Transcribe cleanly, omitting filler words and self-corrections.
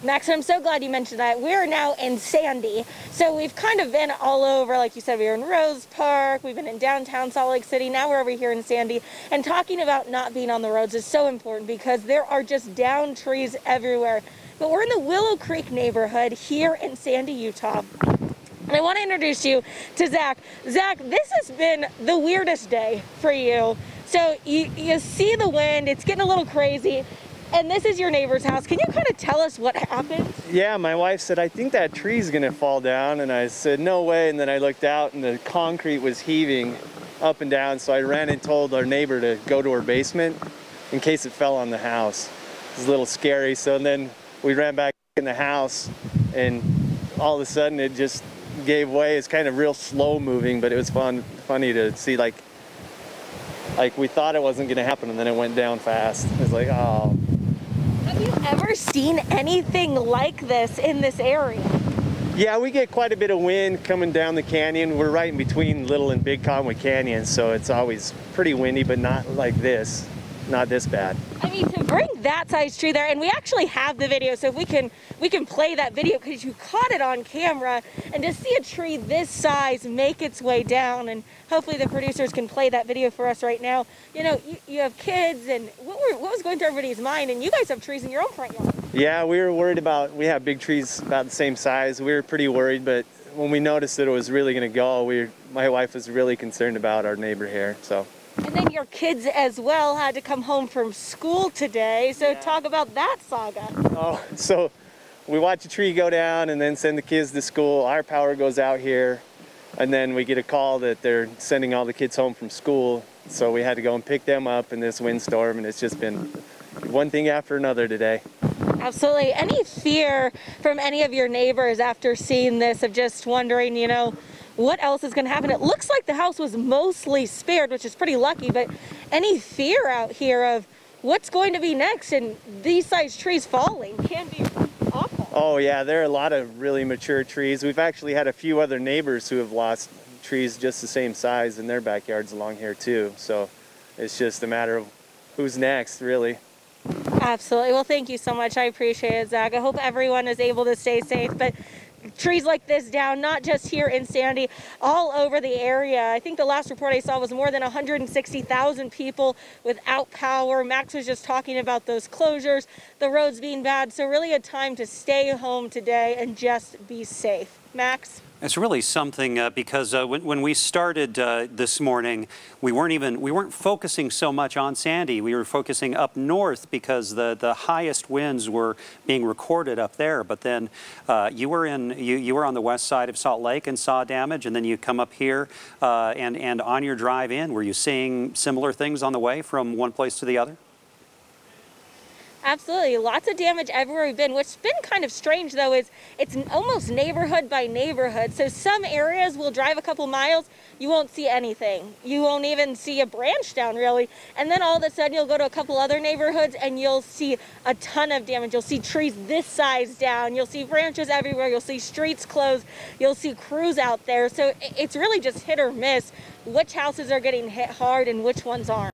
Max, I'm so glad you mentioned that. We're now in Sandy. So we've kind of been all over. Like you said, we were in Rose Park, we've been in downtown Salt Lake City, now we're over here in Sandy. And talking about not being on the roads is so important because there are just downed trees everywhere. But we're in the Willow Creek neighborhood here in Sandy, Utah. And I want to introduce you to Zach. Zach, this has been the weirdest day for you. So you see the wind, it's getting a little crazy. And this is your neighbor's house. Can you kind of tell us what happened? Yeah, my wife said, I think that tree's gonna fall down. And I said, no way. And then I looked out and the concrete was heaving up and down. So I ran and told our neighbor to go to her basement in case it fell on the house. It was a little scary. So then we ran back in the house and all of a sudden it just gave way. It's kind of real slow moving, but it was funny to see like we thought it wasn't gonna happen and then it went down fast. It was like, oh. Have you ever seen anything like this in this area? Yeah, we get quite a bit of wind coming down the canyon. We're right in between Little and Big Conway Canyons, so it's always pretty windy, but not like this. Not this bad. I mean, to bring that size tree there, and we actually have the video, so if we can play that video because you caught it on camera, and to see a tree this size make its way down, and hopefully the producers can play that video for us right now. You know, you have kids, and what was going through everybody's mind, and you guys have trees in your own front yard. Yeah, we were worried about, we have big trees about the same size. We were pretty worried, but when we noticed that it was really gonna go, my wife was really concerned about our neighbor here, so. And then your kids as well had to come home from school today, so yeah. Talk about that saga. Oh, so we watch a tree go down and then send the kids to school. Our power goes out here, and then we get a call that they're sending all the kids home from school, so we had to go and pick them up in this windstorm, and it's just been one thing after another today. Absolutely. Any fear from any of your neighbors after seeing this of just wondering, you know, what else is going to happen? It looks like the house was mostly spared, which is pretty lucky, but any fear out here of what's going to be next and these size trees falling can be awful. Oh yeah, there are a lot of really mature trees. We've actually had a few other neighbors who have lost trees just the same size in their backyards along here too. So it's just a matter of who's next, really. Absolutely. Well, thank you so much. I appreciate it, Zach. I hope everyone is able to stay safe, but trees like this down, not just here in Sandy, all over the area. I think the last report I saw was more than 160,000 people without power. Max was just talking about those closures, the roads being bad. So really a time to stay home today and just be safe. Max? It's really something because when we started this morning, we weren't focusing so much on Sandy. We were focusing up north because the highest winds were being recorded up there. But then you were on the west side of Salt Lake and saw damage, and then you come up here and on your drive in, were you seeing similar things on the way from one place to the other? Absolutely. Lots of damage everywhere we've been. What's been kind of strange, though, is it's almost neighborhood by neighborhood. So some areas will drive a couple miles, you won't see anything. You won't even see a branch down, really. And then all of a sudden, you'll go to a couple other neighborhoods, and you'll see a ton of damage. You'll see trees this size down. You'll see branches everywhere. You'll see streets closed. You'll see crews out there. So it's really just hit or miss which houses are getting hit hard and which ones aren't.